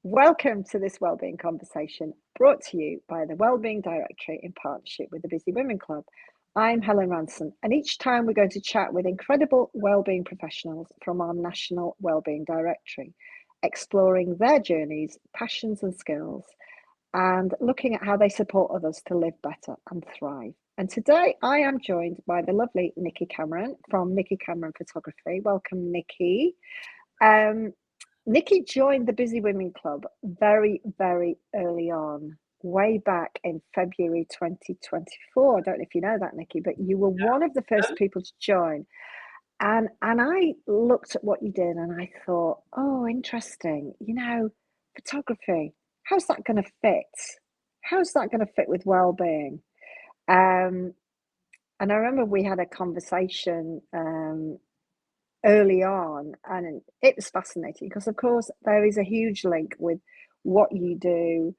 Welcome to this Wellbeing Conversation brought to you by the Wellbeing Directory in partnership with the Busy Women Club. I'm Helen Ranson, and each time we're going to chat with incredible wellbeing professionals from our National Wellbeing Directory, exploring their journeys, passions, and skills, and looking at how they support others to live better and thrive. And today I am joined by the lovely Nicki Cameron from Nicki Cameron Photography. Welcome, Nicki. Nicki joined the Busy Women Club very, very early on, way back in February 2024. I don't know if you know that, Nicki, but you were one of the first people to join. And I looked at what you did and I thought, oh, interesting. Photography, how's that going to fit? How's that going to fit with well-being? And I remember we had a conversation early on, and it was fascinating because, of course, there is a huge link with what you do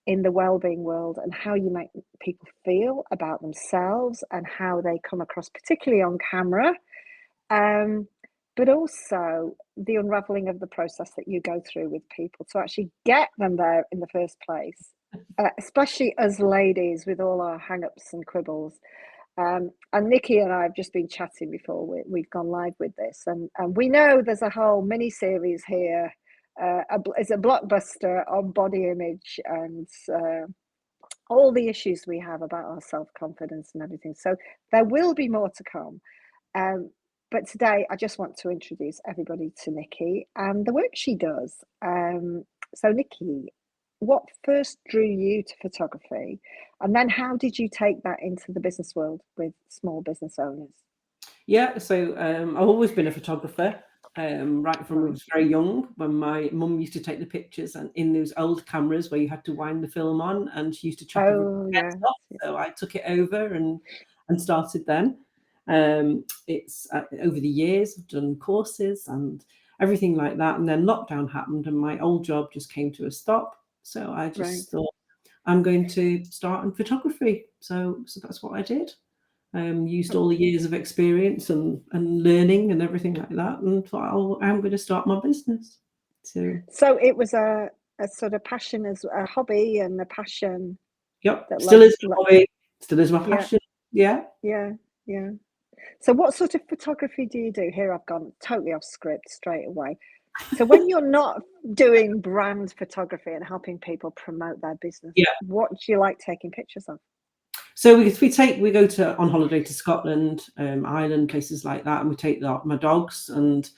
in the wellbeing world and how you make people feel about themselves and how they come across, particularly on camera, but also the unraveling of the process that you go through with people to actually get them there in the first place, especially as ladies with all our hang-ups and quibbles. And Nicki and I have just been chatting before we've gone live with this, and we know there's a whole mini series here. It's a blockbuster on body image and all the issues we have about our self-confidence and everything. So there will be more to come. But today I just want to introduce everybody to Nicki and the work she does. So Nicki, what first drew you to photography, and then how did you take that into the business world with small business owners? Yeah, so I've always been a photographer, right from I was very young, when my mum used to take the pictures and in those old cameras where you had to wind the film on, and she used to chop everyone's heads off. So I took it over and started then. It's over the years I've done courses and everything like that, and then lockdown happened and my old job just came to a stop. So I just thought I'm going to start in photography. So that's what I did. Used all the years of experience and learning and everything like that, and thought, oh, I'm going to start my business. So it was a sort of passion, as a hobby and a passion. Yep, still is my hobby, still is my passion. Yeah. So what sort of photography do you do? Here I've gone totally off script straight away. So when you're not doing brand photography and helping people promote their business, what do you like taking pictures of? So we go on holiday to Scotland, Ireland, places like that, and we take my dogs, and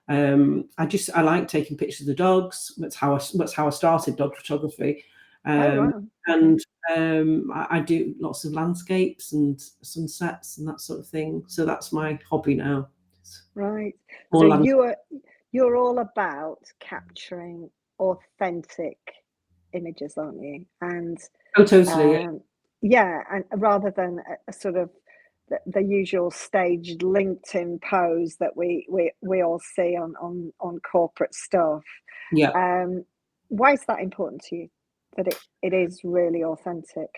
I like taking pictures of the dogs. That's how I started dog photography. And I do lots of landscapes and sunsets and that sort of thing. So that's my hobby now. Right. So you're all about capturing authentic images, aren't you? And totally. And rather than a sort of the usual staged LinkedIn pose that we all see on corporate stuff. Yeah. Why is that important to you? That it is really authentic?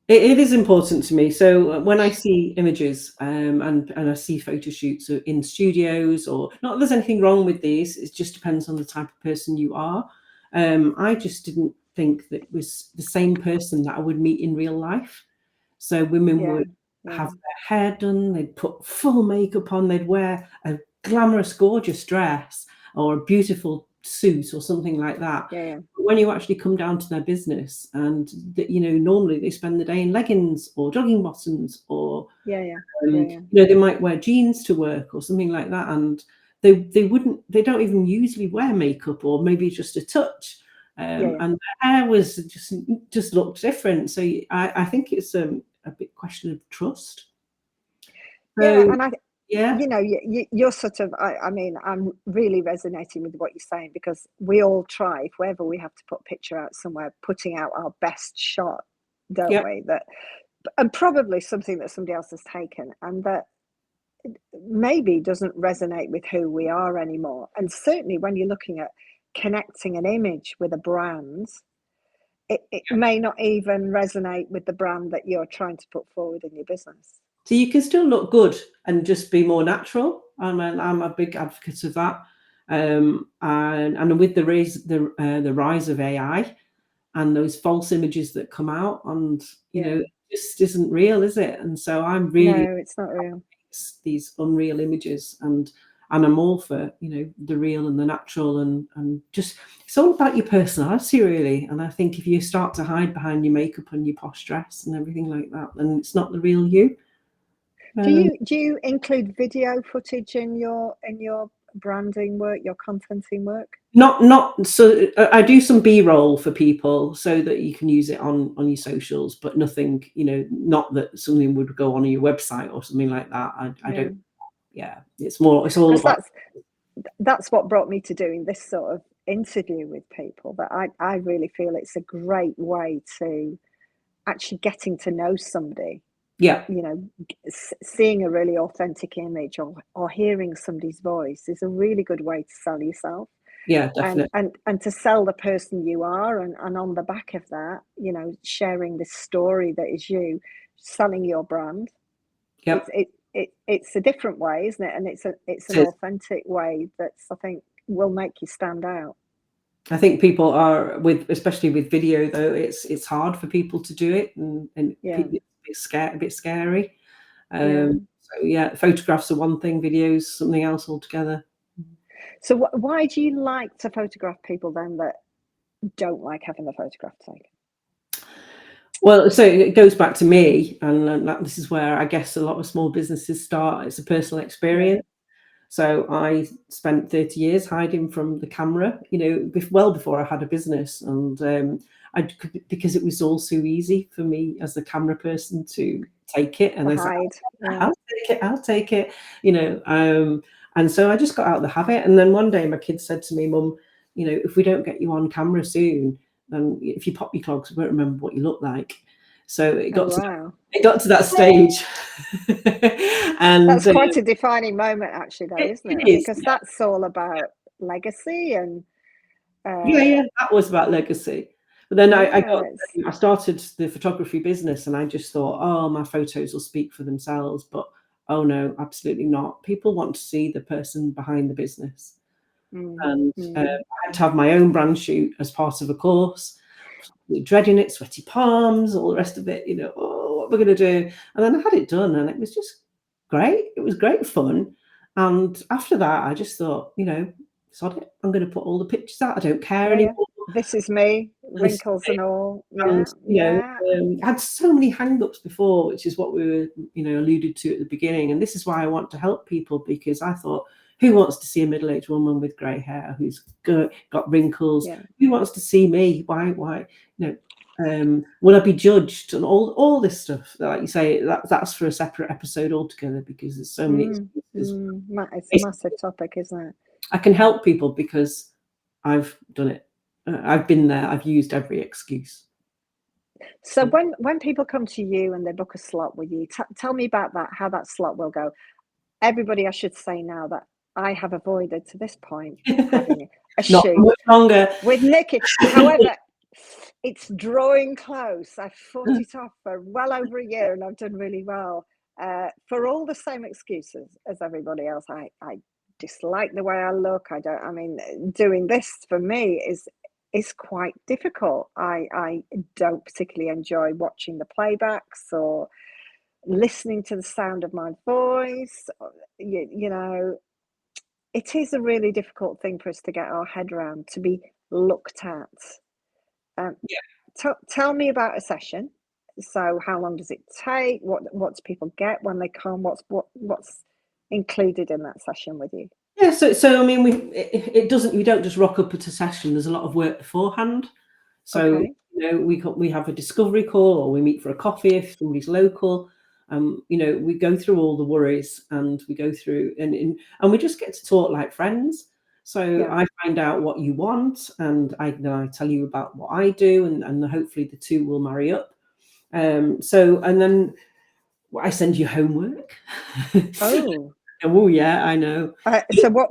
It is important to me. So when I see images and I see photo shoots in studios, or not that there's anything wrong with these, it just depends on the type of person you are. I just didn't think that it was the same person that I would meet in real life. So women would have their hair done, they'd put full makeup on, they'd wear a glamorous, gorgeous dress or a beautiful suit or something like that. But when you actually come down to their business, and normally they spend the day in leggings or jogging bottoms, or they might wear jeans to work or something like that, and they don't even usually wear makeup, or maybe just a touch, and their hair was just looked different. So I think it's a big question of trust. You're sort of, I mean, I'm really resonating with what you're saying, because we all try, if ever we have to put a picture out somewhere, putting out our best shot, don't we? And probably something that somebody else has taken, and that maybe doesn't resonate with who we are anymore. And certainly when you're looking at connecting an image with a brand, it may not even resonate with the brand that you're trying to put forward in your business. So you can still look good and just be more natural. I'm a big advocate of that. And with the rise of AI and those false images that come out, and Yeah. it just isn't real, is it? And so I'm really No, it's not real. these unreal images, and I'm all for the real and the natural, and just it's all about your personality, really. And I think if you start to hide behind your makeup and your posh dress and everything like that, then it's not the real you. Do you include video footage in your branding work, your contenting work? Not so I do some B-roll for people so that you can use it on your socials, but nothing, not that something would go on your website or something like that. I Yeah, don't. Yeah, it's all because about. that's what brought me to doing this sort of interview with people. That I really feel it's a great way to actually getting to know somebody. Yeah, Seeing a really authentic image or hearing somebody's voice is a really good way to sell yourself. yeah, and definitely. and to sell the person you are, and on the back of that, sharing this story that is you, selling your brand. Yep, It's a different way, isn't it? And it's an it is. authentic way that's, I think, will make you stand out. I think people are especially with video though. It's hard for people to do it, and Yeah, people, it's a bit scary. yeah. So yeah, photographs are one thing, videos something else altogether. So why do you like to photograph people then that don't like having the photograph taken? Well, so it goes back to me, and this is where I guess a lot of small businesses start. It's a personal Yeah, experience. So I spent 30 years hiding from the camera, well before I had a business, and because it was all so easy for me as the camera person to take it, and to I said, hide. Yeah, I'll take it, and so I just got out of the habit. And then one day my kids said to me, Mum, if we don't get you on camera soon, then if you pop your clogs, we won't remember what you look like. So oh wow, it got to that stage, and that's quite a defining moment, actually, though, isn't it it? is. Because that's all about legacy and Yeah, uh yeah, that was about legacy. But then yeah, it's I started the photography business, and I just thought, oh, my photos will speak for themselves. But oh no, absolutely not. People want to see the person behind the business. mm, And mm, I had to have my own brand shoot as part of a course. Dreading it, sweaty palms, all the rest of it. Oh, what we're going to do? And then I had it done, and it was just great. It was great fun. And after that, I just thought, sod it. I'm going to put all the pictures out. I don't care yeah, yeah. anymore. This is me, And this, wrinkles and all. and Yeah, yeah, I had so many hang-ups before, which is what we were, alluded to at the beginning. And this is why I want to help people, because I thought, who wants to see a middle-aged woman with grey hair who's got wrinkles? yeah. Who wants to see me? Why? Will I be judged? And all this stuff, like you say, that's for a separate episode altogether, because there's so many Mm, excuses. It's a massive topic, isn't it? I can help people because I've done it. I've been there. I've used every excuse. So when people come to you and they book a slot with you, tell me about that, how that slot will go. Everybody, I should say now that I have avoided to this point having a Not shoot much longer. with Nicki. However, it's drawing close. I've fought it off for well over a year, and I've done really well. For all the same excuses as everybody else, I dislike the way I look. I don't. I mean, doing this for me is quite difficult. I don't particularly enjoy watching the playbacks or listening to the sound of my voice. You know, it is a really difficult thing for us to get our head around, to be looked at. Um, Yeah. tell me about a session. So, how long does it take? What do people get when they come? What's included in that session with you? Yeah, so I mean, it doesn't. We don't just rock up at a session. There's a lot of work beforehand. So Okay. we have a discovery call, or we meet for a coffee if somebody's local. We go through all the worries, and we go through and we just get to talk like friends. So Yeah. I find out what you want, and then I tell you about what I do, and hopefully the two will marry up. And then I send you homework. Oh. Oh yeah, I know. So what?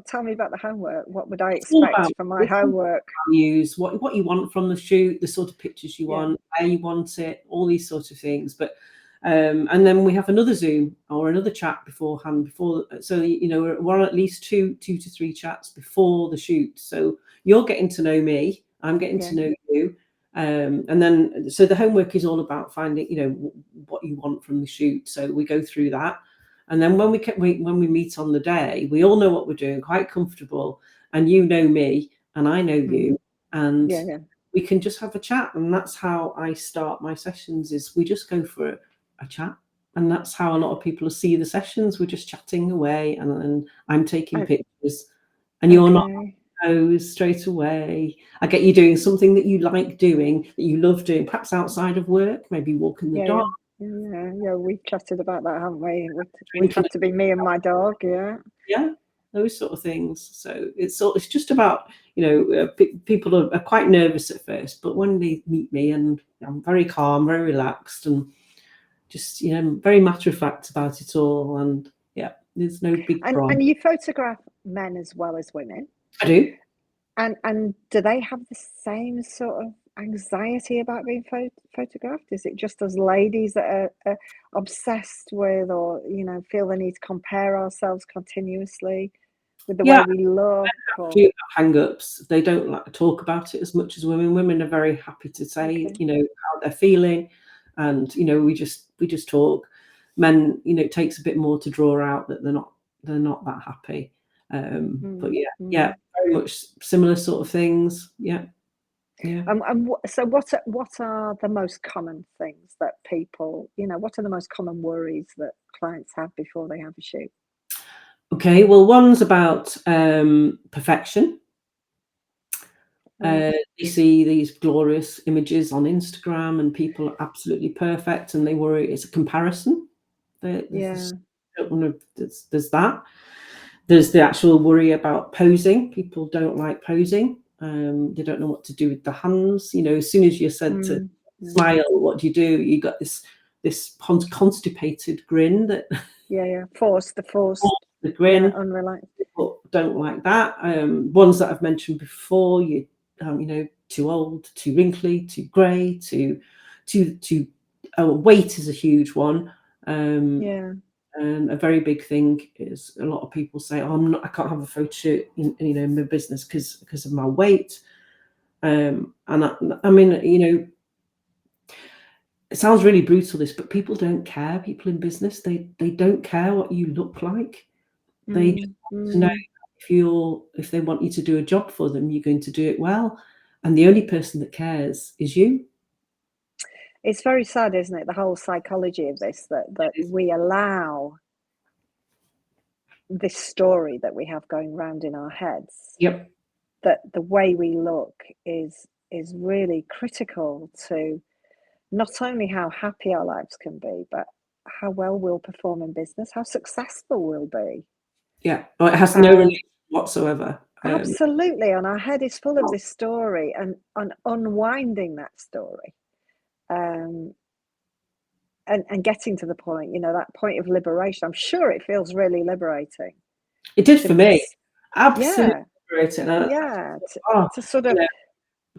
Tell me about the homework. What would I It's all about expect from my homework? values, what you want from the shoot, the sort of pictures you Yeah. want, where you want it, all these sorts of things. But And then we have another Zoom or another chat beforehand. So we're on at least two to three chats before the shoot. So you're getting to know me, I'm getting to Yeah. know you, and then so the homework is all about finding what you want from the shoot. So we go through that, and then when we meet on the day, we all know what we're doing, quite comfortable, and you know me and I know Mm. you, and Yeah, yeah. we can just have a chat. And that's how I start my sessions, is we just go for a chat. And that's how a lot of people see the sessions. We're just chatting away, and I'm taking I, pictures, and you're not okay. straight away. I get you doing something that you like doing, that you love doing, perhaps outside of work, maybe walking the Yeah, dog. yeah. Yeah, we've chatted about that, haven't we? Would Drinking have to be me and my dog, yeah. Yeah, those sort of things. So it's just about people are quite nervous at first, but when they meet me, and I'm very calm, very relaxed, and just very matter of fact about it all, and yeah, there's no big drama. And you photograph men as well as women. I do. And do they have the same sort of anxiety about being photographed? Is it just us ladies that are obsessed with, or feel the need to compare ourselves continuously with the way Yeah, we look? Or do hang-ups. They don't like to talk about it as much as women. Women are very happy to say, okay, how they're feeling, and we just talk. Men, it takes a bit more to draw out that they're not that happy. But mm, yeah, yeah, mm. very much similar sort of things. Yeah, yeah. So what are the most common things that people, what are the most common worries that clients have before they have a shoot? Okay, well, one's about perfection. Right. They see these glorious images on Instagram, and people are absolutely perfect, and they worry it's a comparison. Yeah. Don't want to. There's that. There's the actual worry about posing. People don't like posing. They don't know what to do with the hands. As soon as you're said to Mm, mm. smile, what do? You got this constipated grin that Yeah, yeah. Forced. the Yeah, grin. unrelaxed. People don't like that. Ones that I've mentioned before, too old, too wrinkly, too grey, too weight is a huge one. Yeah. And a very big thing is a lot of people say, "Oh, I can't have a photo shoot in my business because of my weight." And I mean, it sounds really brutal, this, but people don't care. People in business, they don't care what you look like. They just Mm, want to know mm. if they want you to do a job for them, you're going to do it well. And the only person that cares is you. It's very sad, isn't it? The whole psychology of this, that we allow this story that we have going round in our heads, Yep. that the way we look is really critical to not only how happy our lives can be, but how well we'll perform in business, how successful we'll be. Yeah. Well, it has no Um, relation whatsoever. Absolutely, and our head is full of this story, and unwinding that story, um, and getting to the point, that point of liberation. I'm sure it feels really liberating It did for to, me. Absolutely yeah, liberating. yeah, Oh, to sort you of know,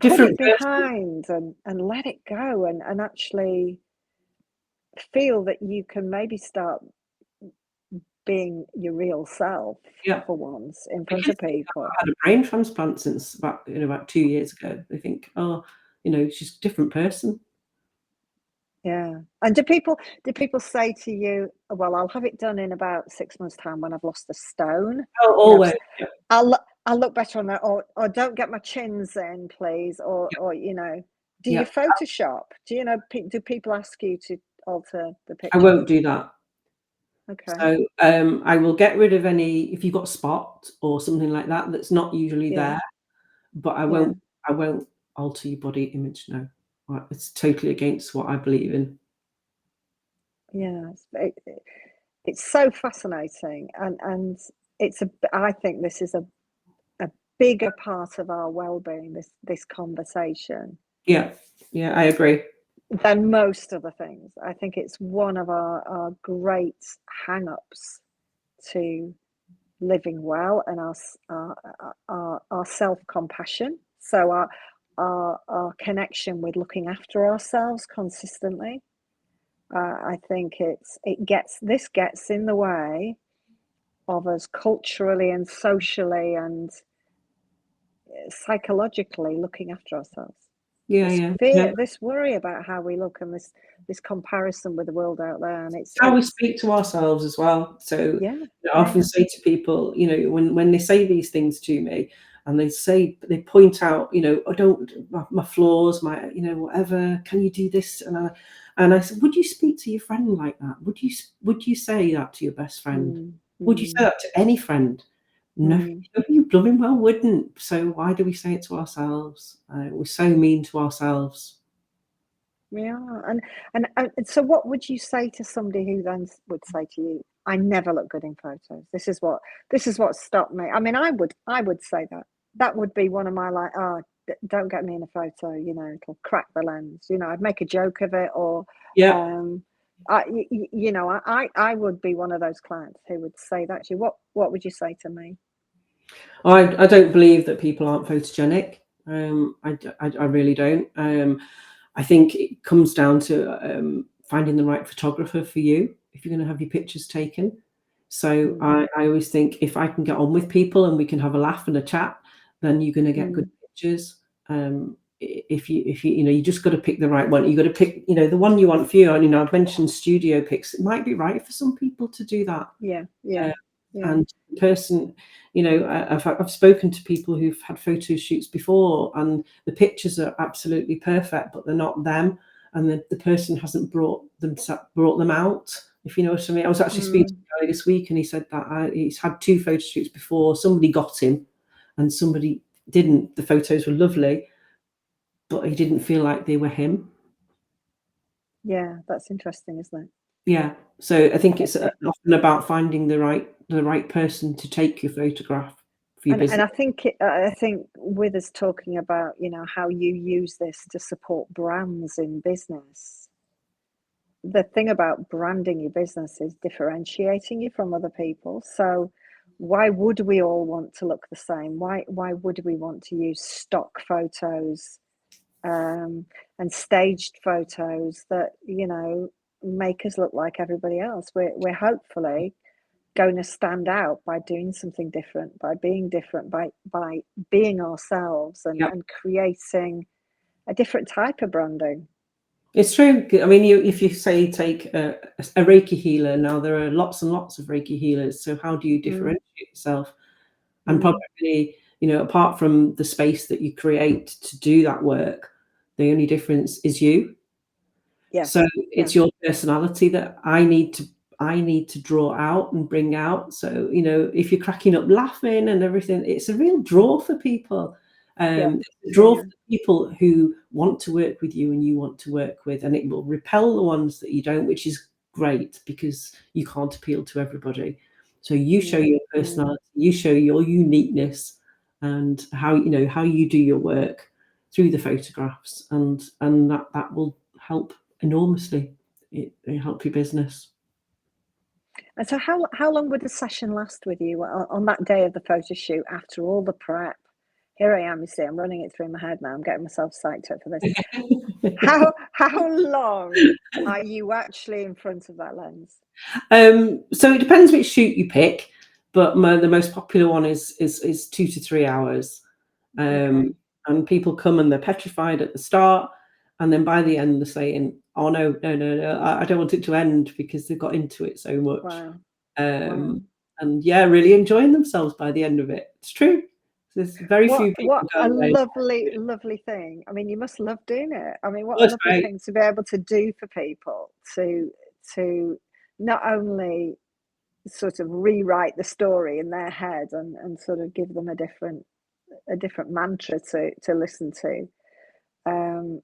put different it person. behind and let it go, and actually feel that you can maybe start being your real self Yeah. for once in My front kids of think people. I've had a brain transplant since about 2 years ago. They think, oh, she's a different person. Yeah. And do people say to you, "Well, I'll have it done in about 6 months' time when I've lost a stone. Oh, You know, always. Yeah. I'll look better on that," or "Don't get my chins in, please," or do you Yeah. Photoshop? Do people ask you to alter the I pictures? won't do that. Okay. So, I will get rid of any if you've got a spot or something like that that's not usually Yeah. there, but I Yeah. won't I won't alter your body image, no. It's totally against what I believe in. Yeah. It's so fascinating, and I think this is a bigger part of our well-being, this conversation, Yeah. Yeah, I agree. than most other things. I think it's one of our great hang-ups to living well, and our self-compassion. So our connection with looking after ourselves consistently. I think this gets in the way of us culturally and socially and psychologically looking after ourselves. Yeah, This yeah, yeah. fear, this worry about how we look, and this comparison with the world out there, and It's how we speak to ourselves as well. So yeah, I yeah, often yeah. say to people, when they say these things to me, and they point out, I don't my flaws, my whatever. Can you do this? And I said, would you speak to your friend like that? Would you say that to your best friend? Mm, Would you say mm, that to any friend? No, mm. you blooming well wouldn't. So why do we say it to ourselves? We're so mean to ourselves. We are, and so, what would you say to somebody who then would say to you, "I never look good in photos. This is what stopped me." I mean, I would say that. That would be one of my like, "Oh, don't get me in a photo. It'll crack the lens." I'd make a joke of it, or, Yeah. um, I would be one of those clients who would say that to you. What would you say to me? I don't believe that people aren't photogenic. I really don't. I think it comes down to finding the right photographer for you if you're going to have your pictures taken. So Mm, I always think if I can get on with people and we can have a laugh and a chat, then you're going to get good mm, pictures. If you you just got to pick the right one. You got to pick the one you want for you. And I've mentioned studio pics. It might be right for some people to do that. yeah, yeah, yeah. And the person, I've spoken to people who've had photo shoots before, and the pictures are absolutely perfect, but they're not them, and the person hasn't brought them out. If you know what I mean. I was actually speaking to Mm, a guy this week, and he said that he's had two photo shoots before. Somebody got him, and somebody didn't. The photos were lovely, but he didn't feel like they were him. yeah, that's interesting, isn't it? Yeah. So I think Uh, it's uh, often about finding the right person to take your photograph for your And business. I think with us talking about, how you use this to support brands in business, the thing about branding your business is differentiating you from other people. So why would we all want to look the same? Why would we want to use stock photos, um, and staged photos that, make us look like everybody else? We're hopefully going to stand out by doing something different, by being different, by being ourselves, and Yeah. creating a different type of branding. It's true. I mean, if you say take a Reiki healer, now there are lots and lots of Reiki healers. So how do you Mm, differentiate yourself? And mm, probably, apart from the space that you create to do that work, the only difference is you. So yes, it's yes. your personality that I need to draw out and bring out. So, if you're cracking up laughing and everything, it's a real draw for people. Yeah, It's a yeah, draw for yeah. people who want to work with you and you want to work with, and it will repel the ones that you don't, which is great because you can't appeal to everybody. So you show Mm, your mm. personality, you show your uniqueness and how you do your work through the photographs, and that will help enormously. It help your business. And so how long would the session last with you on that day of the photo shoot after all the prep? Here I am, you see, I'm running it through my head now. I'm getting myself psyched up for this. How long are you actually in front of that lens? So it depends which shoot you pick, but the most popular one is 2 to 3 hours. Um, Okay, and people come and they're petrified at the start, and then by the end they're saying, "Oh no, no, no, no! I don't want it to end," because they've got into it so much. wow, wow. Um, and yeah, really enjoying themselves by the end of it. It's true. There's very What few what people go a away. lovely, lovely thing. I mean, you must love doing it. I mean, what Oh, a it's lovely great. thing to be able to do for people, to not only sort of rewrite the story in their head, and sort of give them a different mantra to listen to, um,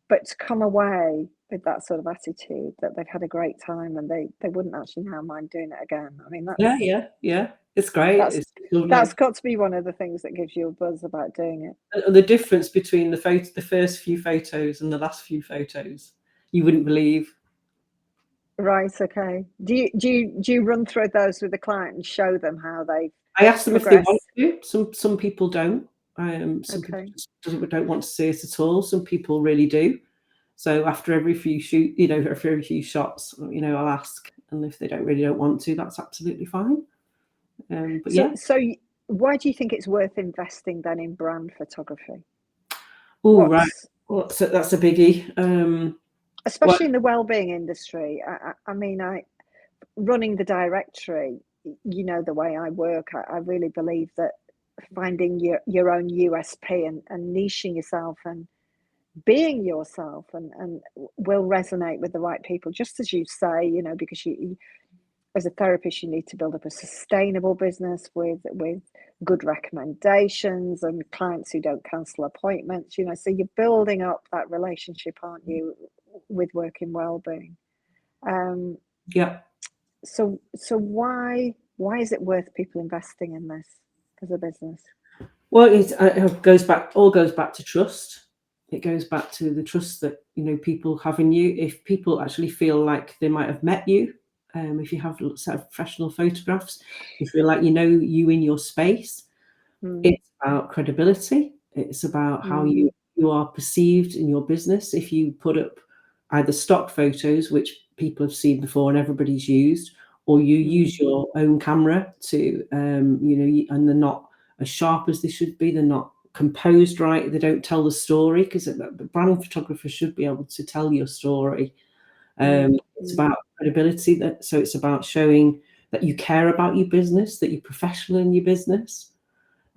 but to come away with that sort of attitude that they've had a great time, and they wouldn't actually now mind doing it again. I mean, Yeah, yeah, yeah. It's great. that's It's that's lovely. got to be one of the things that gives you a buzz about doing it. And the difference between the first few photos and the last few photos, you wouldn't believe. Right, okay. Do you run through those with the client and show them how they I ask them if they want progress? to. Some people don't. Some people Okay. just don't want to see it at all. Some people really do. So after every few after every few shots, I'll ask, and if they don't want to, that's absolutely fine. But So, yeah. why do you think it's worth investing then in brand photography? Oh, right. What's Well, so that's a biggie. Well, Especially in the well-being industry? I mean, running the directory, you know, the way I work, I really believe that finding your own USP and niching yourself and being yourself and will resonate with the right people, just as you say, you know, because you as a therapist, you need to build up a sustainable business with good recommendations and clients who don't cancel appointments, you know, so you're building up that relationship, aren't you, with working well-being. um, yeah. so why is it worth people investing in this as a business? Well, it goes back to trust. It goes back to the trust that people have in you. If people actually feel like they might have met you, if you have a set of professional photographs, you feel like you in your space. Mm, It's about credibility. It's about how mm, you are perceived in your business. If you put up either stock photos, which people have seen before and everybody's used, or you mm, use your own camera to, and they're not as sharp as they should be, they're not composed right, they don't tell the story, because the brand photographer should be able to tell your story. mm, It's mm. about credibility. So it's about showing that you care about your business, that you're professional in your business.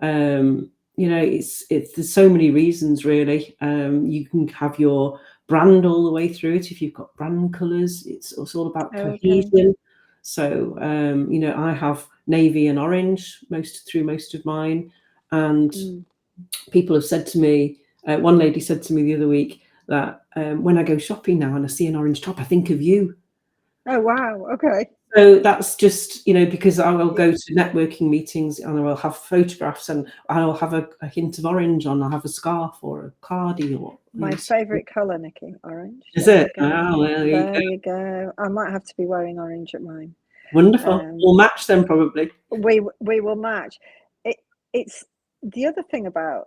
It's there's so many reasons really. You can have your brand all the way through it. If you've got brand colors, it's all about Okay. cohesion. So I have navy and orange most of mine, and Mm. people have said to me, one lady said to me the other week that, when I go shopping now and I see an orange top, I think of you. Oh wow, okay. So that's just, because I will Yeah. go to networking meetings and I will have photographs and I'll have a hint of orange on. I'll have a scarf or a cardi or, My favorite color, Nikki, orange. is There you it? go. Oh, well, there you There go. you go. I might have to be wearing orange at mine. Wonderful. Um, We'll match them probably. we will match. It it's the other thing about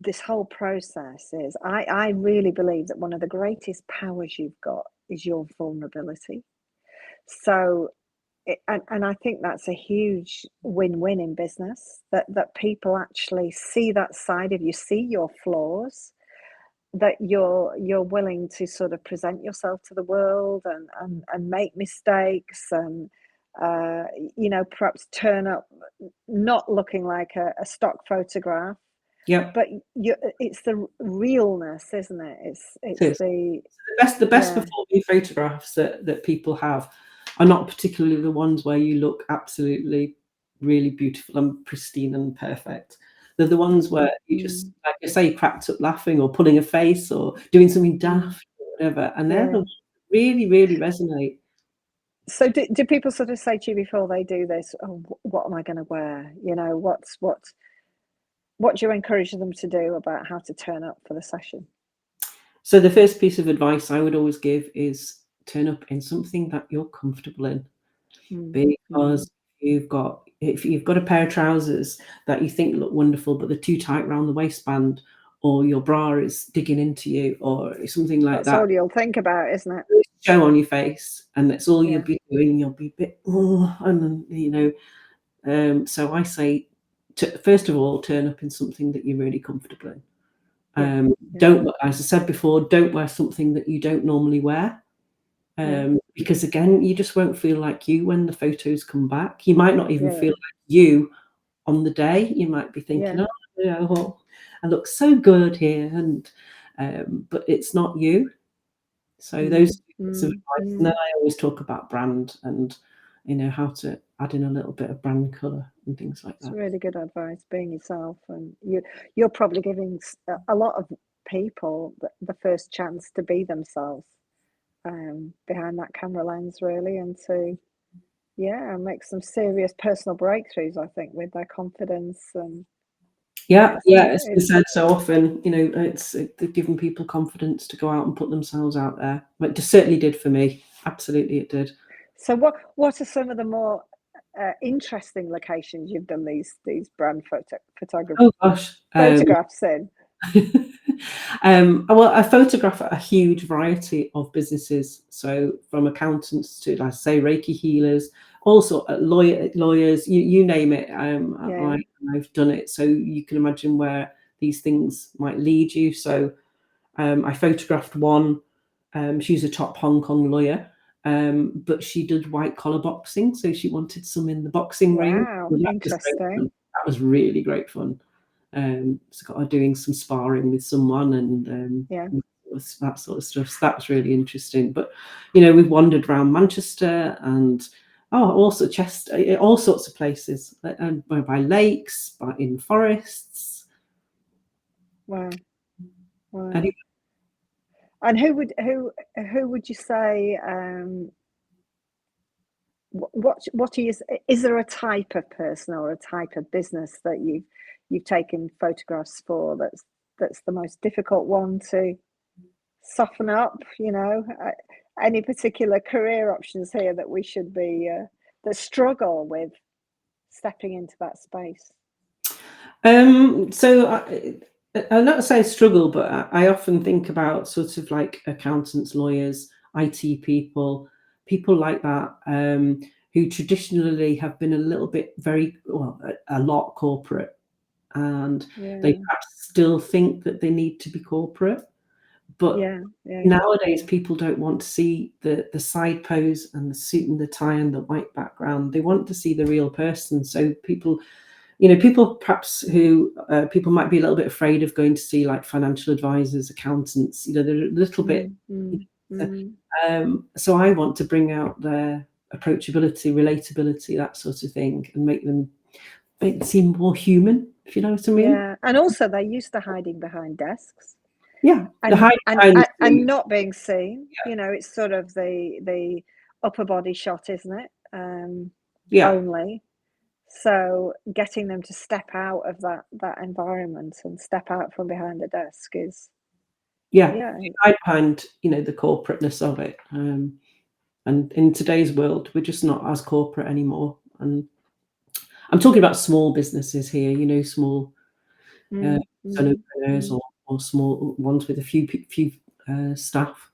this whole process is I really believe that one of the greatest powers you've got is your vulnerability. So and I think that's a huge win-win in business, that people actually see that side of you, see your flaws, that you're willing to sort of present yourself to the world and make mistakes and uh, you know, perhaps turn up not looking like a stock photograph, Yep, but it's the realness, isn't it? it It's is. the The best yeah. performing photographs that people have are not particularly the ones where you look absolutely really beautiful and pristine and perfect. They're the ones Mm, where you just, mm, like I say, cracked up laughing or pulling a face or doing something mm, daft or whatever, and they're the yeah. ones that really, really resonate. So do people sort of say to you before they do this, oh, what am I going to wear? You know, what do you encourage them to do about how to turn up for the session? So the first piece of advice I would always give is turn up in something that you're comfortable in. Mm, mm, Because if you've got a pair of trousers that you think look wonderful, but they're too tight round the waistband, or your bra is digging into you, or something like that's that, all you'll think about, isn't it? show on your face, and that's all you'll Yeah, be doing. You'll be a bit, oh, and then, so I say, first of all, turn up in something that you're really comfortable in. yeah, yeah, Don't, as I said before, don't wear something that you don't normally wear. yeah, Because again, you just won't feel like you when the photos come back. You might not even yeah, feel like you on the day. You might be thinking, yeah. "Oh, well, I look so good here," and but it's not you. So those Mm, two bits of mm, advice, and then mm. I always talk about brand and how to add in a little bit of brand color and things like It's that. really good advice, being yourself, and you're probably giving a lot of people the first chance to be themselves behind that camera lens, really, and to yeah, make some serious personal breakthroughs, I think, with their confidence. And Yeah, it's yeah, it's been it's said so often. They've given people confidence to go out and put themselves out there. But it certainly did for me. Absolutely, it did. So what are some of the more interesting locations you've done these brand Oh gosh. photographs in? Well, I photograph a huge variety of businesses, so from accountants to, like I say, Reiki healers, also lawyers, you name it. Yeah. I've done it, so you can imagine where these things might lead you. So I photographed one. She's a top Hong Kong lawyer, but she did white collar boxing, so she wanted some in the boxing ring. Wow. Well, that was great fun. Interesting. That was really great fun. So got her doing some sparring with someone Yeah. and that sort of stuff. So that was really interesting. But you know, we've wandered around Manchester and also Chester, all sorts of places, and by lakes, in forests. Wow. Wow. Anyway, And who would you say what is there a type of person or a type of business that you've taken photographs for that's the most difficult one to soften up, any particular career options here that we should be that struggle with stepping into that space? So I'm not say struggle, but I often think about sort of like accountants, lawyers, IT people, people like that, who traditionally have been a little bit a lot corporate, and they Yeah, perhaps still think that they need to be corporate. But yeah, yeah, nowadays, people don't want to see the side pose and the suit and the tie and the white background. They want to see the real person. So people perhaps who people might be a little bit afraid of going to see, like financial advisors, accountants. They're a little bit. mm, mm, mm. So I want to bring out their approachability, relatability, that sort of thing, and make them seem more human. If you know what I mean? Yeah, and also they're used to hiding behind desks Yeah, the and high and behind the and scenes. not being seen. It's sort of the upper body shot, isn't it? Yeah, Only. So getting them to step out of that environment and step out from behind the desk is, yeah. yeah, You hide behind the corporateness of it. And in today's world, we're just not as corporate anymore. And I'm talking about small businesses here. Small uh, mm, mm, solopreneurs, mm, or small ones with a few staff.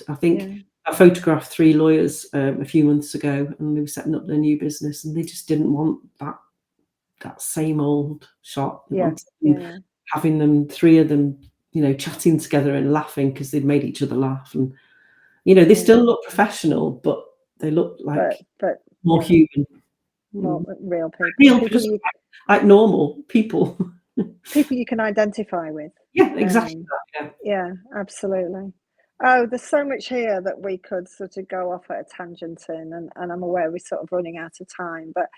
I think yeah, I photographed 3 lawyers a few months ago, and they were setting up their new business, and they just didn't want that same old shot. They yeah, wanted yeah, having them, 3 of them, chatting together and laughing because they'd made each other laugh, and they yeah. still look professional, but they look But like more yeah, human. more Mm. real people, Real, just like normal people. people you can identify with. Yeah, exactly Um, that. yeah, absolutely. Oh, there's so much here that we could sort of go off at a tangent in, and I'm aware we're sort of running out of time, but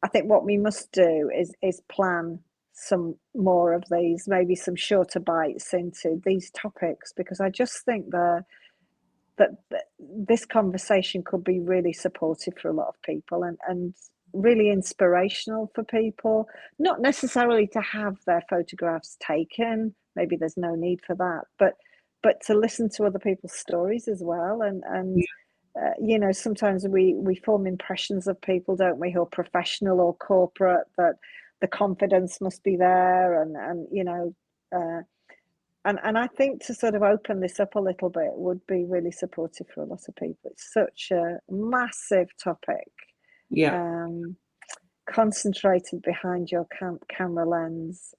I think what we must do is plan some more of these, maybe some shorter bites into these topics, because I just think that this conversation could be really supportive for a lot of people, and really inspirational for people, not necessarily to have their photographs taken, maybe there's no need for that, but to listen to other people's stories as well, and sometimes we form impressions of people, don't we, who are professional or corporate, that the confidence must be there, uh, and I think to sort of open this up a little bit would be really supportive for a lot of people. It's such a massive topic, Yeah, um, concentrated behind your camera lens.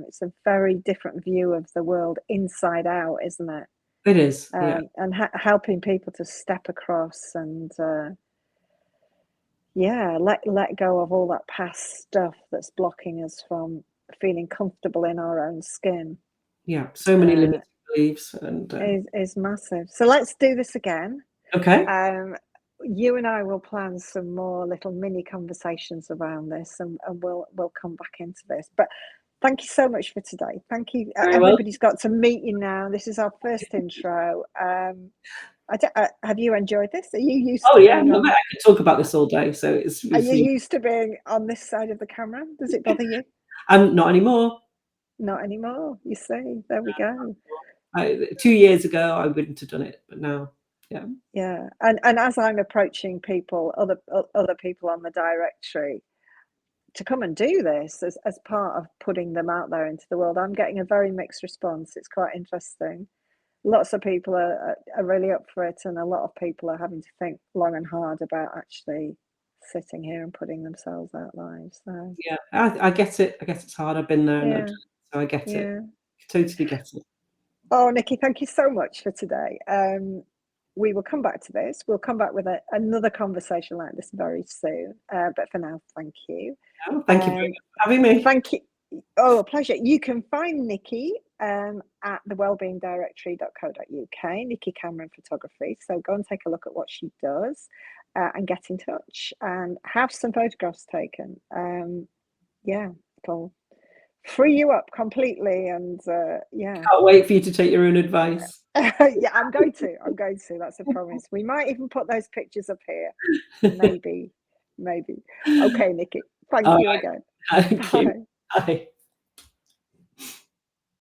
It's a very different view of the world inside out, isn't it? it is. Yeah, And helping people to step across and yeah, let go of all that past stuff that's blocking us from feeling comfortable in our own skin. yeah. So many Uh, limited beliefs, and is massive. So let's do this again. okay, Um, you and I will plan some more little mini conversations around this, and we'll come back into this. But thank you so much for today. Thank you. very well. Everybody's got to meet you now. This is our first intro. Have you enjoyed this? Are you used Oh to yeah, being no, I on? could talk about this all day. So Are it's you really, used to being on this side of the camera? Does it bother you? not anymore. Not anymore. You see, there we go. 2 years ago, I wouldn't have done it, but now, yeah, Yeah, and as I'm approaching people, other people on the directory, to come and do this as part of putting them out there into the world. I'm getting a very mixed response. It's quite interesting. Lots of people are really up for it, and a lot of people are having to think long and hard about actually sitting here and putting themselves out live. So Yeah, I get it. I guess it's hard. I've been there and I've yeah, done it, so I get it. yeah. Totally get it. Oh, Nicki, thank you so much for today. We will come back to this. We'll come back with another conversation like this very soon. But for now, thank you. Oh, thank you very much for having me. Thank you. Oh, a pleasure. You can find Nicki at thewellbeingdirectory.co.uk, Nicki Cameron Photography. So go and take a look at what she does and get in touch and have some photographs taken. Yeah, it'll free you up completely. And yeah. Can't wait for you to take your own advice. Yeah, I'm going to. That's a promise. We might even put those pictures up here. Maybe. Okay, Nicki. Thank All you right. again. Thank you. Bye. Bye.